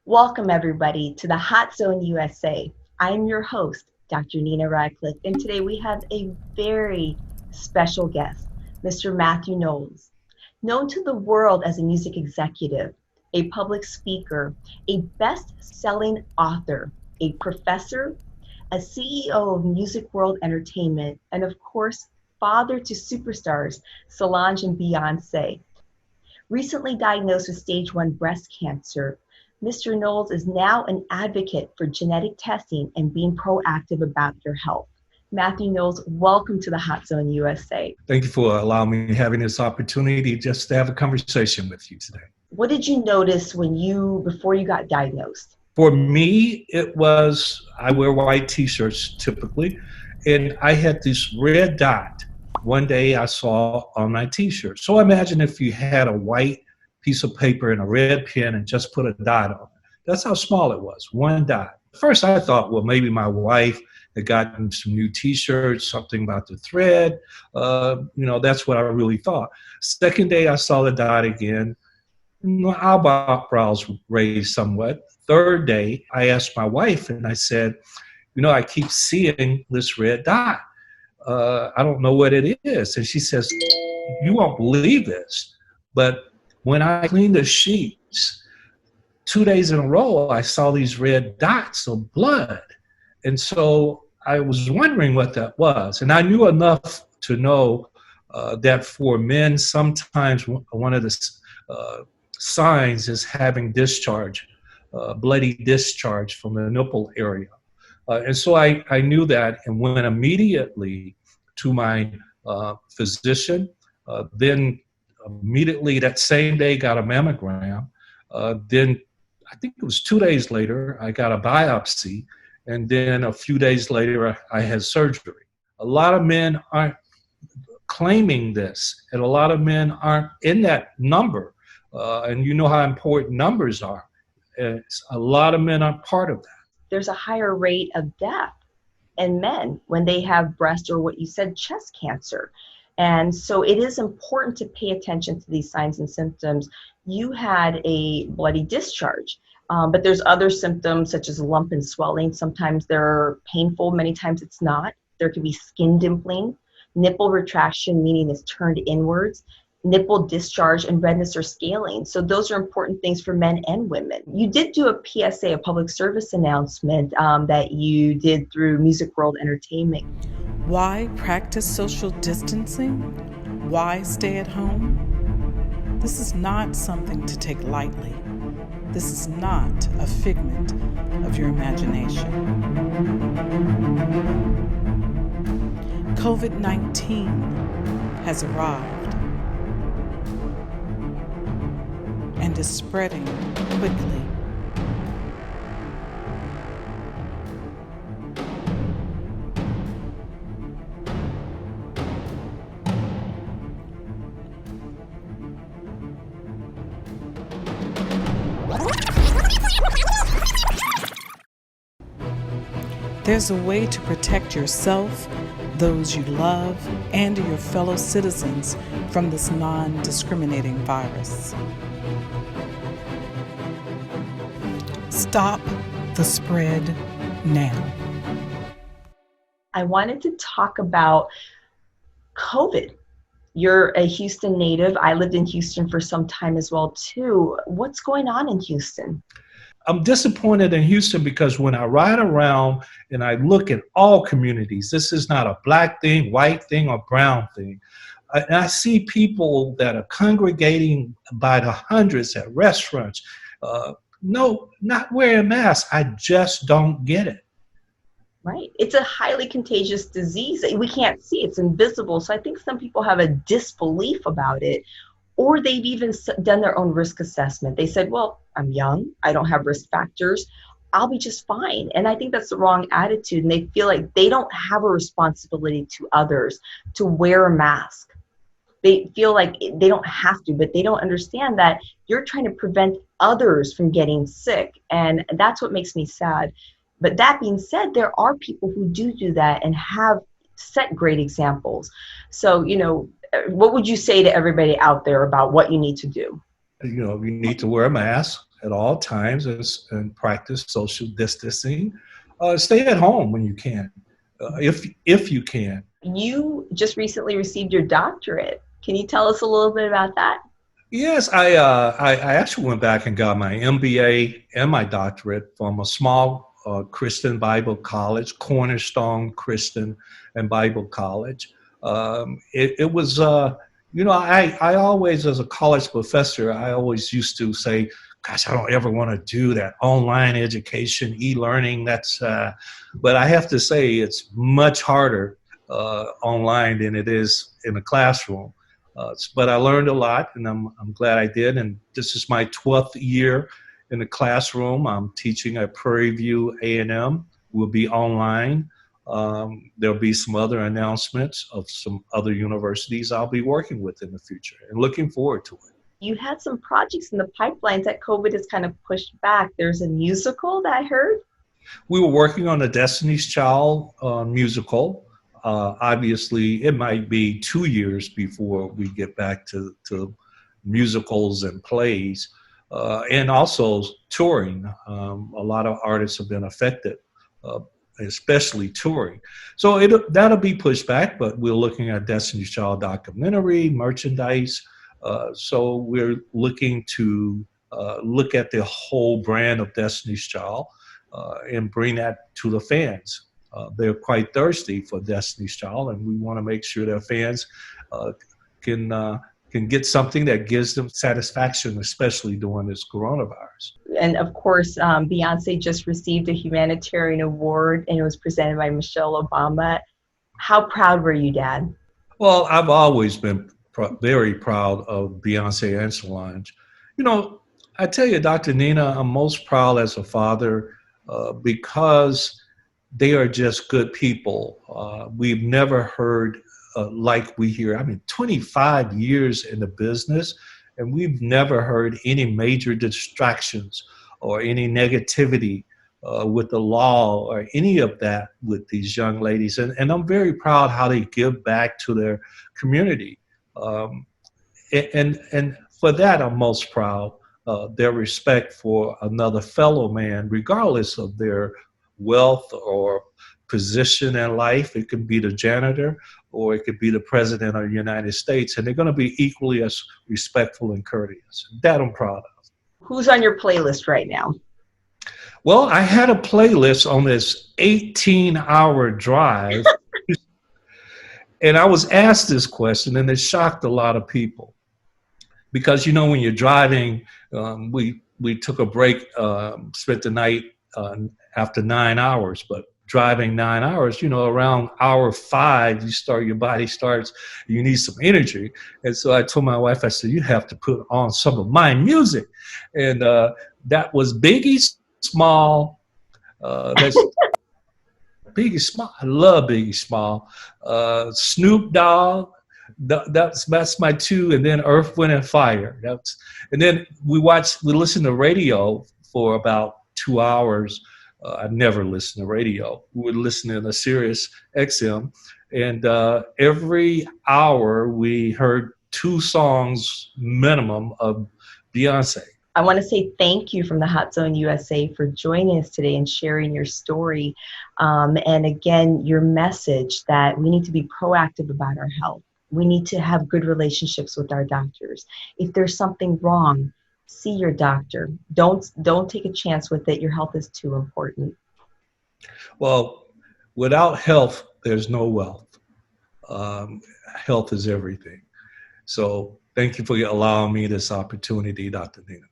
Welcome, everybody, to the Hot Zone USA. I am your host, Dr. Nina Radcliff, and today we have a very special guest, Mr. Mathew Knowles. Known to the world as a music executive, a public speaker, a best-selling author, a professor, a CEO of Music World Entertainment, and of course, father to superstars Solange and Beyonce. Recently diagnosed with stage 1 breast cancer, Mr. Knowles is now an advocate for genetic testing and being proactive about your health. Mathew Knowles, welcome to the Hot Zone USA. Thank you for allowing me having this opportunity just to have a conversation with you today. What did you notice before you got diagnosed? For me, it was, I wear white t-shirts typically, and I had this red dot one day I saw on my t-shirt. So imagine if you had a white piece of paper and a red pen and just put a dot on it. That's how small it was, one dot. First I thought, well, maybe my wife had gotten some new t-shirts, something about the thread. That's what I really thought. Second day I saw the dot again. My eyebrows raised somewhat. Third day, I asked my wife and I said, I keep seeing this red dot. I don't know what it is. And she says, you won't believe this, but when I cleaned the sheets, 2 days in a row, I saw these red dots of blood. And so I was wondering what that was. And I knew enough to know that for men, sometimes one of the signs is having discharge, bloody discharge from the nipple area. And so I knew that and went immediately to my physician, then immediately that same day got a mammogram. Then I think it was 2 days later, I got a biopsy. And then a few days later, I had surgery. A lot of men aren't claiming this, and a lot of men aren't in that number. And you know how important numbers are. A lot of men aren't part of that. There's a higher rate of death in men when they have breast or what you said, chest cancer. And so it is important to pay attention to these signs and symptoms. You had a bloody discharge, but there's other symptoms such as lump and swelling. Sometimes they're painful, many times it's not. There could be skin dimpling, nipple retraction, meaning it's turned inwards, nipple discharge, and redness or scaling. So those are important things for men and women. You did do a PSA, a public service announcement that you did through Music World Entertainment. Why practice social distancing? Why stay at home? This is not something to take lightly. This is not a figment of your imagination. COVID-19 has arrived and is spreading quickly. There's a way to protect yourself, those you love, and your fellow citizens from this non-discriminating virus. Stop the spread now. I wanted to talk about COVID. You're a Houston native. I lived in Houston for some time as well, too. What's going on in Houston? I'm disappointed in Houston because when I ride around and I look at all communities, this is not a black thing, white thing, or brown thing. And I see people that are congregating by the hundreds at restaurants. No, not wearing masks. I just don't get it. Right. It's a highly contagious disease. We can't see. It's invisible. So I think some people have a disbelief about it, or they've even done their own risk assessment. They said, well, I'm young. I don't have risk factors. I'll be just fine. And I think that's the wrong attitude. And they feel like they don't have a responsibility to others to wear a mask. They feel like they don't have to, but they don't understand that you're trying to prevent others from getting sick. And that's what makes me sad. But that being said, there are people who do that and have set great examples. So, what would you say to everybody out there about what you need to do? You need to wear a mask. at all times and practice social distancing. Stay at home when you can, if you can. You just recently received your doctorate. Can you tell us a little bit about that? Yes, I actually went back and got my MBA and my doctorate from a small Christian Bible college, Cornerstone Christian and Bible College. It was, I always, as a college professor, I always used to say, gosh, I don't ever want to do that online education, e-learning. But I have to say it's much harder online than it is in a classroom. But I learned a lot, and I'm glad I did. And this is my 12th year in the classroom. I'm teaching at Prairie View A&M. We'll be online. There'll be some other announcements of some other universities I'll be working with in the future, and looking forward to it. You had some projects in the pipelines that COVID has kind of pushed back. There's a musical that I heard. We were working on the Destiny's Child musical. Obviously, it might be 2 years before we get back to musicals and plays, and also touring. A lot of artists have been affected, especially touring. So that'll be pushed back, but we're looking at Destiny's Child documentary, merchandise. So we're looking to look at the whole brand of Destiny's Child and bring that to the fans. They're quite thirsty for Destiny's Child, and we want to make sure their fans can get something that gives them satisfaction, especially during this coronavirus. And of course, Beyonce just received a humanitarian award, and it was presented by Michelle Obama. How proud were you, Dad? Well, I've always been very proud of Beyonce and Solange. I tell you, Dr. Nina, I'm most proud as a father because they are just good people. We've never heard like we hear. 25 years in the business, and we've never heard any major distractions or any negativity with the law or any of that with these young ladies. And I'm very proud how they give back to their community. And for that, I'm most proud. Their respect for another fellow man, regardless of their wealth or position in life. It could be the janitor or it could be the president of the United States, and they're going to be equally as respectful and courteous. That I'm proud of. Who's on your playlist right now? Well, I had a playlist on this 18-hour drive, and I was asked this question, and it shocked a lot of people. Because, when you're driving, we took a break, spent the night after 9 hours, but driving 9 hours, around hour 5, your body starts, you need some energy. And so I told my wife, I said, you have to put on some of my music. And that was Biggie Small. That's Biggie Small. I love Biggie Small. Snoop Dogg. That's my two, and then Earth, Wind, and Fire. And then we listened to radio for about 2 hours. I never listened to radio. We would listen to the Sirius XM, and every hour we heard 2 songs minimum of Beyonce. I want to say thank you from the Hot Zone USA for joining us today and sharing your story. And again, your message that we need to be proactive about our health. We need to have good relationships with our doctors. If there's something wrong, see your doctor. Don't take a chance with it. Your health is too important. Well, without health, there's no wealth. Health is everything. So thank you for allowing me this opportunity, Dr. Nina.